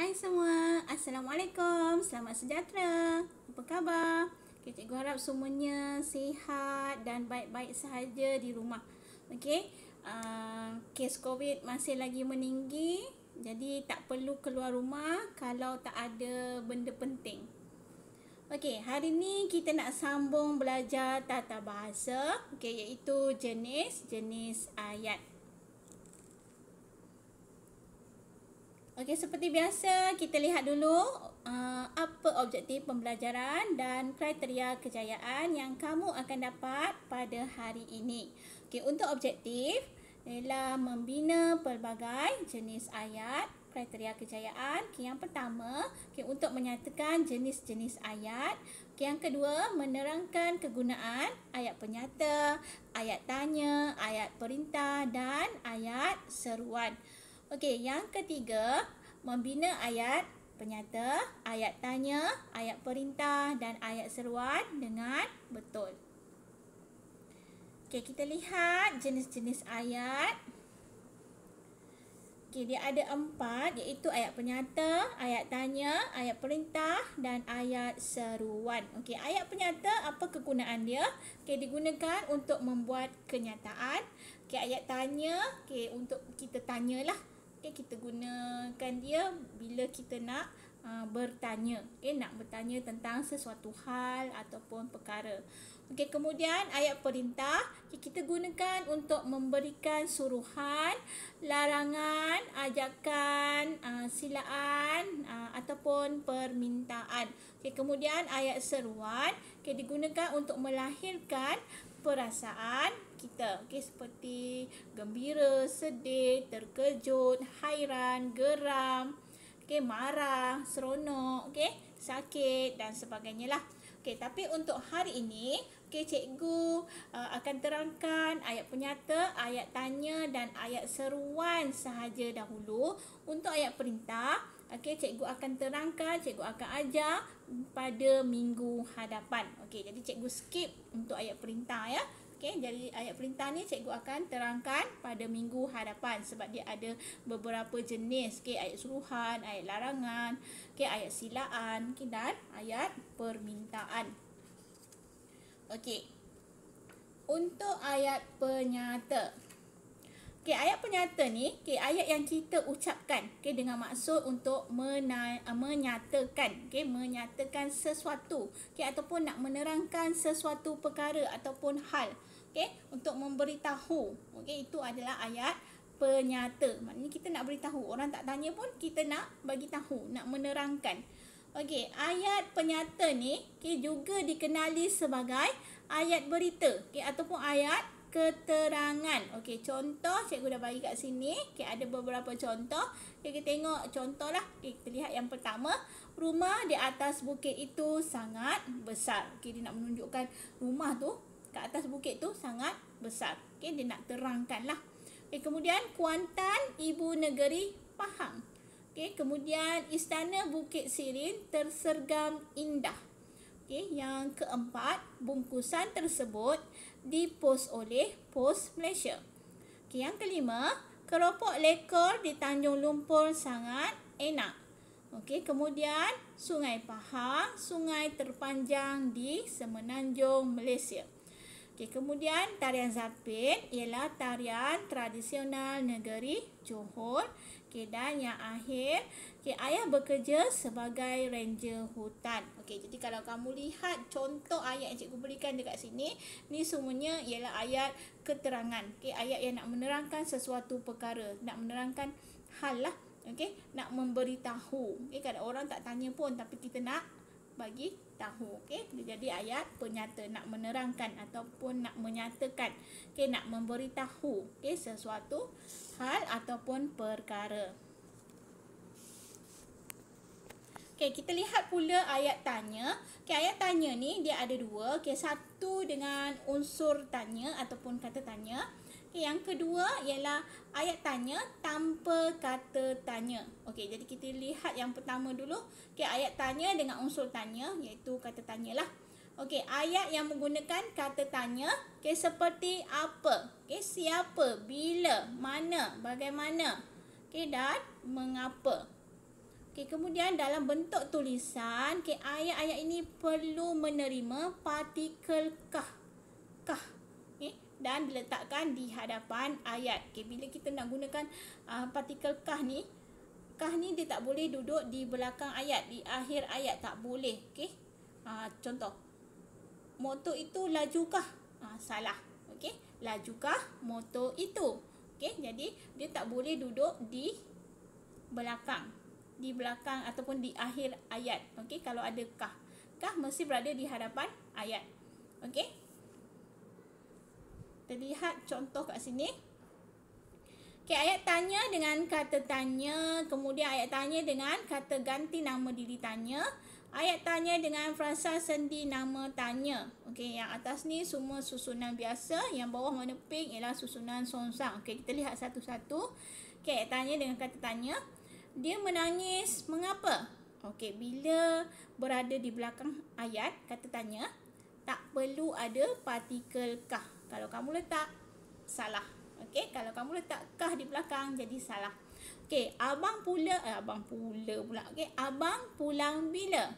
Hai semua, Assalamualaikum, selamat sejahtera. Apa khabar? Okay, cikgu harap semuanya sihat dan baik-baik sahaja di rumah. Okey, kes COVID masih lagi meninggi, jadi tak perlu keluar rumah kalau tak ada benda penting. Okey, hari ni kita nak sambung belajar tata bahasa, iaitu jenis-jenis ayat. Okey, seperti biasa kita lihat dulu apa objektif pembelajaran dan kriteria kejayaan yang kamu akan dapat pada hari ini. Okey, untuk objektif ialah membina pelbagai jenis ayat. Kriteria kejayaan, yang pertama, untuk menyatakan jenis-jenis ayat. Yang kedua, menerangkan kegunaan ayat penyata, ayat tanya, ayat perintah dan ayat seruan. Okey, yang ketiga, membina ayat penyata, ayat tanya, ayat perintah dan ayat seruan dengan betul. Okey, kita lihat jenis-jenis ayat. Okey, dia ada 4, iaitu ayat penyata, ayat tanya, ayat perintah dan ayat seruan. Okey, ayat penyata, apa kegunaan dia? Okey, digunakan untuk membuat kenyataan. Okey, ayat tanya, untuk kita tanyalah. Kita gunakan dia bila kita nak bertanya. Nak bertanya tentang sesuatu hal ataupun perkara. Kemudian ayat perintah, kita gunakan untuk memberikan suruhan, larangan, ajakan, silaan ataupun permintaan. Kemudian ayat seruan, digunakan untuk melahirkan perasaan kita, seperti gembira, sedih, terkejut, hairan, geram, marah, seronok, sakit dan sebagainya lah. Tapi untuk hari ini, cikgu akan terangkan ayat penyata, ayat tanya dan ayat seruan sahaja dahulu. Untuk ayat perintah, cikgu akan terangkan, cikgu akan ajar pada minggu hadapan. Jadi cikgu skip untuk ayat perintah ya. Jadi ayat perintah ni cikgu akan terangkan pada minggu hadapan sebab dia ada beberapa jenis, ayat suruhan, ayat larangan, ayat silaan, dan ayat permintaan. Untuk ayat penyata. Ayat penyata ni, ayat yang kita ucapkan, dengan maksud untuk menyatakan, menyatakan sesuatu, ataupun nak menerangkan sesuatu perkara ataupun hal, untuk memberitahu. Itu adalah ayat penyata. Maknanya kita nak beritahu, orang tak tanya pun kita nak bagi tahu, nak menerangkan. Ayat penyata ni juga dikenali sebagai ayat berita, ataupun ayat keterangan. Contoh cikgu dah bagi kat sini. Ada beberapa contoh. Kita tengok contoh lah. Kita lihat yang pertama. Rumah di atas bukit itu sangat besar. Dia nak menunjukkan rumah tu kat atas bukit tu sangat besar. Dia nak terangkan lah. Kemudian Kuantan, ibu negeri Pahang. Kemudian Istana Bukit Sirin tersergam indah. Yang keempat, bungkusan tersebut dipos oleh Pos Malaysia. Yang kelima, keropok lekor di Tanjung Lumpur sangat enak. Kemudian Sungai Pahang, sungai terpanjang di Semenanjung Malaysia. Kemudian tarian Zapin ialah tarian tradisional negeri Johor. Dan yang akhir, ayah bekerja sebagai ranger hutan. Jadi kalau kamu lihat contoh ayat yang cikgu berikan dekat sini, ni semuanya ialah ayat keterangan. Ayat yang nak menerangkan sesuatu perkara, nak menerangkan hal lah. Nak memberitahu. Kalau orang tak tanya pun, tapi kita nak bagi tahu. Jadi ayat penyata, nak menerangkan ataupun nak menyatakan, nak memberitahu sesuatu hal ataupun perkara. Kita lihat pula ayat tanya. Ayat tanya ni dia ada dua. Satu dengan unsur tanya ataupun kata tanya. Yang kedua ialah ayat tanya tanpa kata tanya. Jadi kita lihat yang pertama dulu. Ayat tanya dengan unsur tanya, iaitu kata tanyalah. Ayat yang menggunakan kata tanya, seperti apa, siapa, bila, mana, bagaimana, dan mengapa. Okey, kemudian dalam bentuk tulisan, okey, ayat-ayat ini perlu menerima partikel kah. Kah. Okey, dan diletakkan di hadapan ayat. Okey, bila kita nak gunakan partikel kah ni dia tak boleh duduk di belakang ayat, di akhir ayat tak boleh. Okey. Contoh. Motor itu lajukah? Salah. Okey, lajukah motor itu? Okey, jadi dia tak boleh duduk di belakang. Di belakang ataupun di akhir ayat. Okey, kalau ada kah. Kah mesti berada di hadapan ayat. Okey. Kita lihat contoh kat sini. Okey, ayat tanya dengan kata tanya, kemudian ayat tanya dengan kata ganti nama diri tanya, ayat tanya dengan frasa sendi nama tanya. Okey, yang atas ni semua susunan biasa, yang bawah warna pink ialah susunan songsang. Okey, kita lihat satu-satu. Okey, ayat tanya dengan kata tanya. Dia menangis mengapa? Okey, bila berada di belakang ayat kata tanya, tak perlu ada partikel kah. Kalau kamu letak, salah. Okey, kalau kamu letak kah di belakang, jadi salah. Okey, abang pula pula. Okey, abang pulang bila?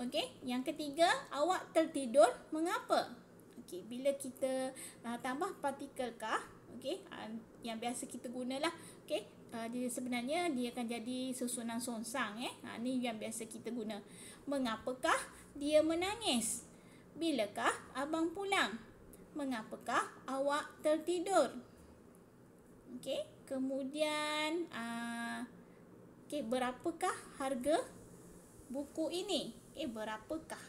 Okey, yang ketiga, awak tertidur mengapa? Okey, bila kita tambah partikel kah, okey, yang biasa kita gunalah. Okey, dia sebenarnya dia akan jadi susunan songsang. Ni yang biasa kita guna. Mengapakah dia menangis? Bilakah abang pulang? Mengapakah awak tertidur? Okey, kemudian okey, berapakah harga buku ini? Okey, berapakah?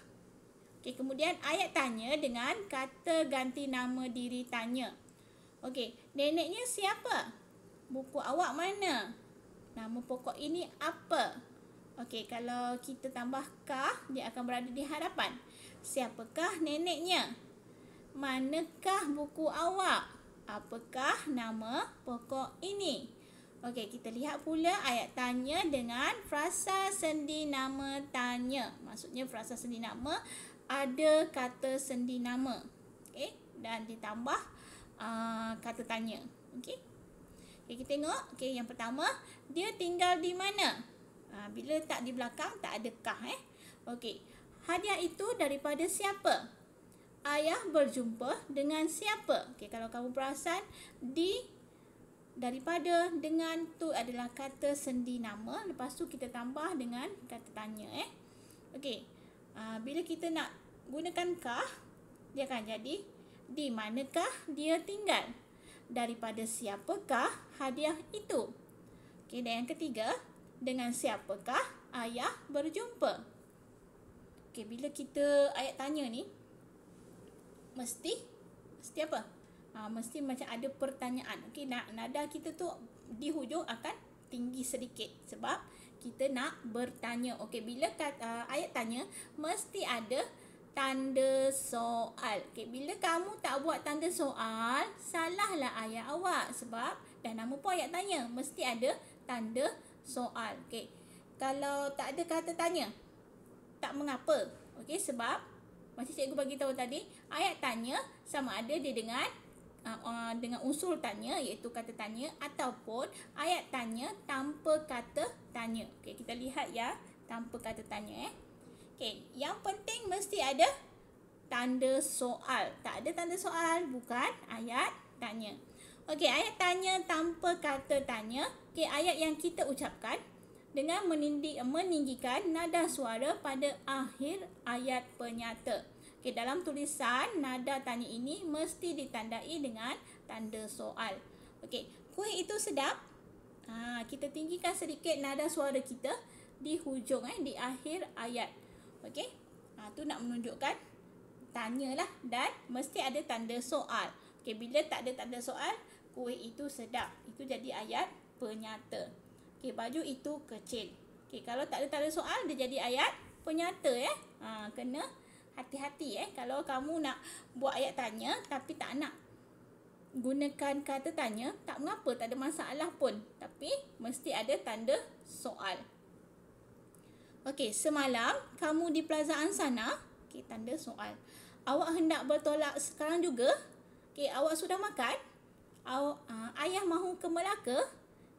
Okey, kemudian ayat tanya dengan kata ganti nama diri tanya. Okey, neneknya siapa? Buku awak mana? Nama pokok ini apa? Okey, kalau kita tambah kah, dia akan berada di hadapan. Siapakah neneknya? Manakah buku awak? Apakah nama pokok ini? Okey, kita lihat pula ayat tanya dengan frasa sendi nama tanya. Maksudnya frasa sendi nama ada kata sendi nama. Okey, dan ditambah kata tanya. Okey. Okey, kita tengok. Okey, yang pertama, dia tinggal di mana? Bila tak di belakang tak ada kah. Okey. Hadiah itu daripada siapa? Ayah berjumpa dengan siapa? Okey, kalau kamu perasan, daripada dengan tu adalah kata sendi nama. Lepas tu kita tambah dengan kata tanya. Okey. Bila kita nak gunakan kah, dia akan jadi di manakah dia tinggal? Daripada siapakah hadiah itu? Okey, dan yang ketiga, dengan siapakah ayah berjumpa? Okey, bila kita ayat tanya ni mesti apa? Mesti macam ada pertanyaan. Okey, nada kita tu di hujung akan tinggi sedikit sebab kita nak bertanya. Okey, bila ayat tanya mesti ada tanda soal. Okey, bila kamu tak buat tanda soal, salahlah ayat awak sebab dah nama pun ayat tanya, mesti ada tanda soal. Okey. Kalau tak ada kata tanya, tak mengapa. Okey, sebab macam cikgu bagi tahu tadi, ayat tanya sama ada dia dengan unsur tanya iaitu kata tanya ataupun ayat tanya tanpa kata tanya. Okey, kita lihat ya, tanpa kata tanya. Okey, yang penting mesti ada tanda soal. Tak ada tanda soal, bukan ayat tanya. Okey, ayat tanya tanpa kata tanya. Okey, ayat yang kita ucapkan dengan meninggikan nada suara pada akhir ayat penyata. Okey, dalam tulisan nada tanya ini mesti ditandai dengan tanda soal. Okey, kuih itu sedap. Kita tinggikan sedikit nada suara kita di hujung di akhir ayat. Okey. Tu nak menunjukkan tanyalah dan mesti ada tanda soal. Okey, bila tak ada tanda soal, kuih itu sedap. Itu jadi ayat penyata. Okey, baju itu kecil. Okey, kalau tak ada tanda soal, dia jadi ayat penyata. Kena hati-hati. Kalau kamu nak buat ayat tanya tapi tak nak gunakan kata tanya, tak mengapa, tak ada masalah pun. Tapi mesti ada tanda soal. Okey, semalam kamu di Plaza Ansana. Okey, tanda soal. Awak hendak bertolak sekarang juga? Okey, awak sudah makan? Ayah mahu ke Melaka?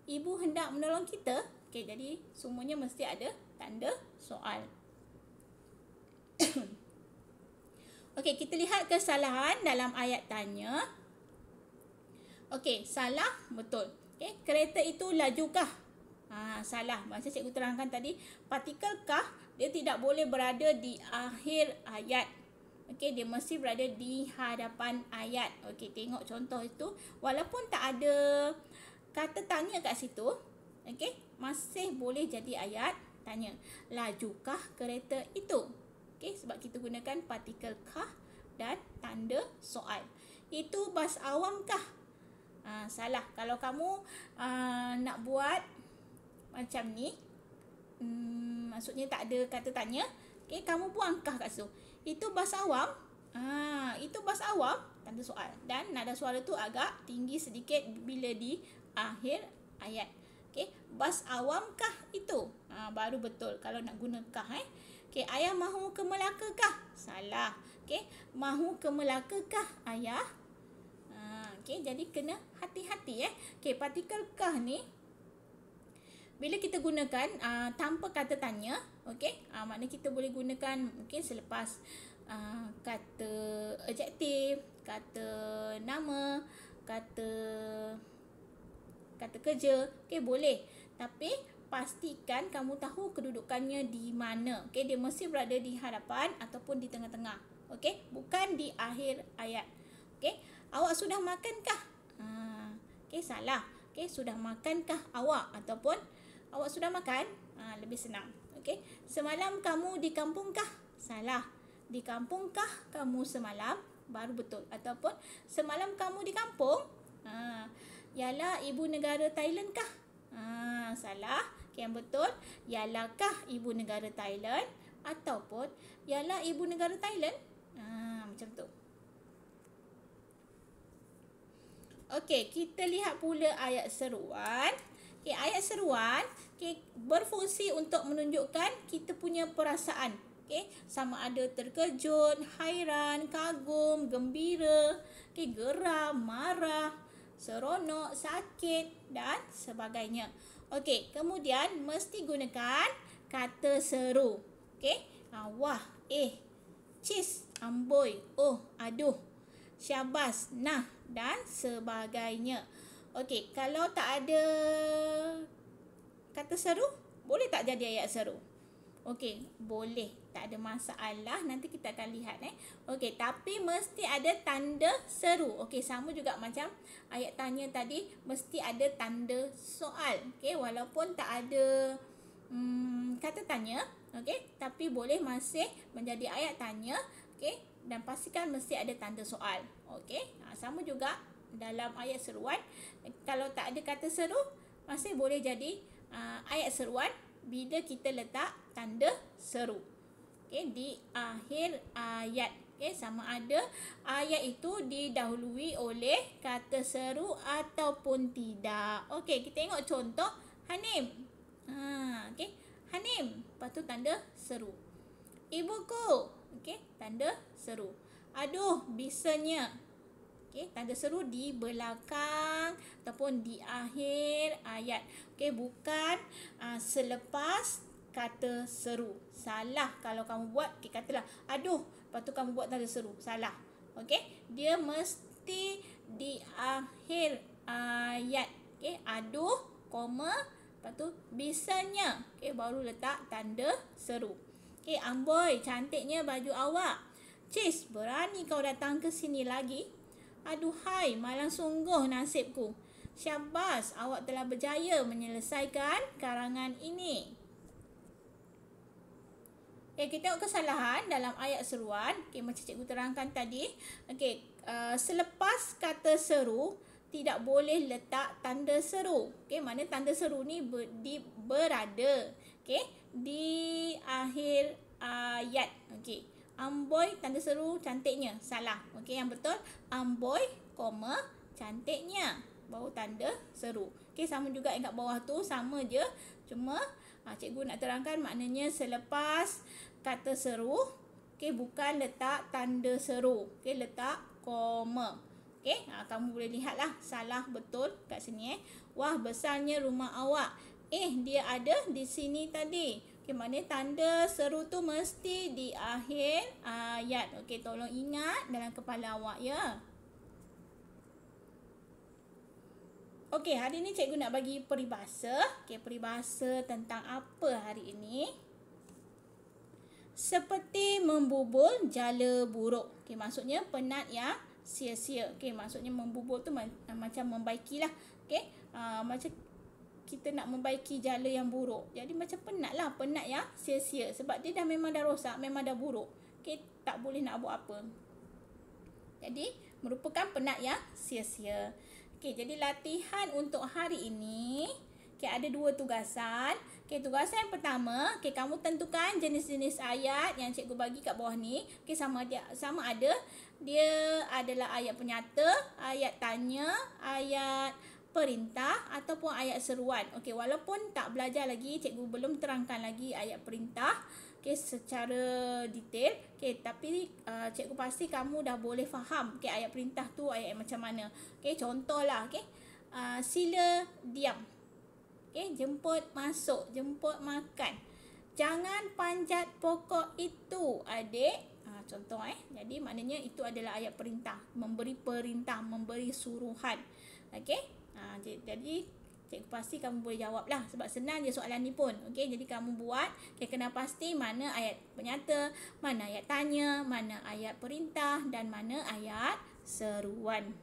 Ibu hendak menolong kita? Okey, jadi semuanya mesti ada tanda soal. Okey, kita lihat kesalahan dalam ayat tanya. Okey, salah betul. Okey, kereta itu lajukah? Salah. Macam cikgu terangkan tadi, partikel kah dia tidak boleh berada di akhir ayat. Okey, dia mesti berada di hadapan ayat. Okey, tengok contoh itu. Walaupun tak ada kata tanya kat situ, okey, masih boleh jadi ayat tanya. Lajukah kereta itu? Okey, sebab kita gunakan partikel kah dan tanda soal. Itu bas awam kah? Salah. Kalau kamu nak buat macam ni, maksudnya tak ada kata tanya, okay, kamu buang kah kat situ. Itu bas awam. Itu bas awam, tanda soal. Dan nada suara tu agak tinggi sedikit bila di akhir ayat. Okay, bas awam kah itu? Baru betul kalau nak guna kah. Okay, ayah mahu ke Melaka kah? Salah. Okay, mahu ke Melaka kah ayah? Okay, jadi kena hati-hati. Okay, partikel kah ni bila kita gunakan tanpa kata tanya, okay, maknanya kita boleh gunakan mungkin selepas kata adjektif, kata nama, kata kerja, okay, boleh. Tapi pastikan kamu tahu kedudukannya di mana. Okay, dia mesti berada di hadapan ataupun di tengah-tengah. Okay, bukan di akhir ayat. Okay, awak sudah makankah? Okay, salah. Okay, sudah makankah awak ataupun awak sudah makan? Lebih senang. Okay, semalam kamu di kampungkah? Salah. Di kampungkah kamu semalam? Baru betul. Ataupun semalam kamu di kampung? Ialah ibu negara Thailand kah? Salah. Okay, yang betul, ialahkah ibu negara Thailand ataupun ialah ibu negara Thailand? Macam tu. Okey, kita lihat pula ayat seruan. Okay, ayat seruan berfungsi untuk menunjukkan kita punya perasaan. Okay, sama ada terkejut, hairan, kagum, gembira, geram, marah, seronok, sakit dan sebagainya. Okey, kemudian mesti gunakan kata seru. Okey, wah, cis, amboi, oh, aduh, syabas, nah dan sebagainya. Okey, kalau tak ada kata seru, boleh tak jadi ayat seru? Okey, boleh. Tak ada masalah. Nanti kita akan lihat. Okey, tapi mesti ada tanda seru. Okey, sama juga macam ayat tanya tadi, mesti ada tanda soal. Okey, walaupun tak ada kata tanya, okey, tapi boleh masih menjadi ayat tanya. Okey, dan pastikan mesti ada tanda soal. Okey, sama juga dalam ayat seruan. Kalau tak ada kata seru, masih boleh jadi ayat seruan bila kita letak tanda seru. Okay, di akhir ayat. Okay, sama ada ayat itu didahului oleh kata seru ataupun tidak. Okey, kita tengok contoh Hanim. Okey, Hanim. Lepas tu tanda seru. Ibuku. Okey, tanda seru. Aduh, bisanya. Okey, tanda seru di belakang ataupun di akhir ayat. Okey, bukan selepas kata seru. Salah kalau kamu buat, katalah, aduh, lepas tu kamu buat tanda seru. Salah. Okey, dia mesti di akhir ayat. Okey, aduh, koma, lepas tu bisanya. Okey, baru letak tanda seru. Okey, amboi, cantiknya baju awak. Cis, berani kau datang ke sini lagi? Aduhai, malang sungguh nasibku. Syabas, awak telah berjaya menyelesaikan karangan ini. Okay, kita tengok kesalahan dalam ayat seruan. Okay, macam cikgu terangkan tadi. Okay, selepas kata seru, tidak boleh letak tanda seru. Okay, mana tanda seru ni berada. Okay, di akhir ayat. Okay. Amboi, tanda seru, cantiknya. Salah. Okey, yang betul amboi, koma, cantiknya. Baru tanda seru. Okey, sama juga yang kat bawah tu, sama je. Cuma cikgu nak terangkan maknanya selepas kata seru, okey, bukan letak tanda seru. Okey, letak koma. Okey, kamu boleh lihatlah salah betul kat sini. Wah, besarnya rumah awak. dia ada di sini tadi. Okey, maknanya tanda seru tu mesti di akhir ayat. Okey, tolong ingat dalam kepala awak ya. Okey, hari ni cikgu nak bagi peribahasa. Okey, peribahasa tentang apa hari ini? Seperti membubul jala buruk. Okey, maksudnya penat yang sia-sia. Okey, maksudnya membubul tu macam membaikilah. Okey, macam kita nak membaiki jala yang buruk. Jadi macam penat yang sia-sia. Sebab dia memang dah rosak, memang dah buruk. Okey, tak boleh nak buat apa. Jadi, merupakan penat yang sia-sia. Okey, jadi latihan untuk hari ini, okey, ada 2 tugasan. Okey, tugasan yang pertama, okey, kamu tentukan jenis-jenis ayat yang cikgu bagi kat bawah ni. Okey, sama ada dia adalah ayat penyata, ayat tanya, ayat perintah ataupun ayat seruan. Okey, walaupun tak belajar lagi, cikgu belum terangkan lagi ayat perintah secara detail. Okey, tapi cikgu pasti kamu dah boleh faham ayat perintah tu ayat macam mana. Okey, contohlah sila diam. Okey, jemput masuk, jemput makan. Jangan panjat pokok itu, adik. Contoh Jadi maknanya itu adalah ayat perintah, memberi perintah, memberi suruhan. Okey? Jadi cikgu pasti kamu boleh jawab lah sebab senang je soalan ni pun. Okey, jadi kamu buat kena pasti mana ayat penyata, mana ayat tanya, mana ayat perintah dan mana ayat seruan.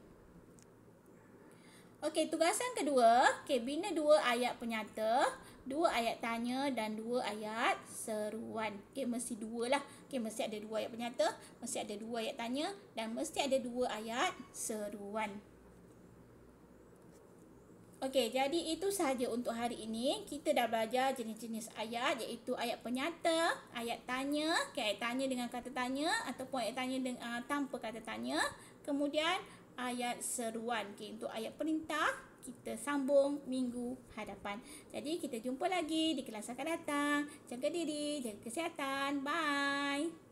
Okey, tugasan kedua, bina 2 ayat penyata, 2 ayat tanya dan 2 ayat seruan. Okey, mesti 2 lah. Okey, mesti ada 2 ayat penyata, mesti ada 2 ayat tanya dan mesti ada 2 ayat seruan. Okey, jadi itu sahaja untuk hari ini. Kita dah belajar jenis-jenis ayat iaitu ayat penyata, ayat tanya, ayat tanya dengan kata tanya ataupun ayat tanya tanpa kata tanya. Kemudian ayat seruan. Okey, untuk ayat perintah kita sambung minggu hadapan. Jadi kita jumpa lagi di kelas akan datang. Jaga diri, jaga kesihatan. Bye.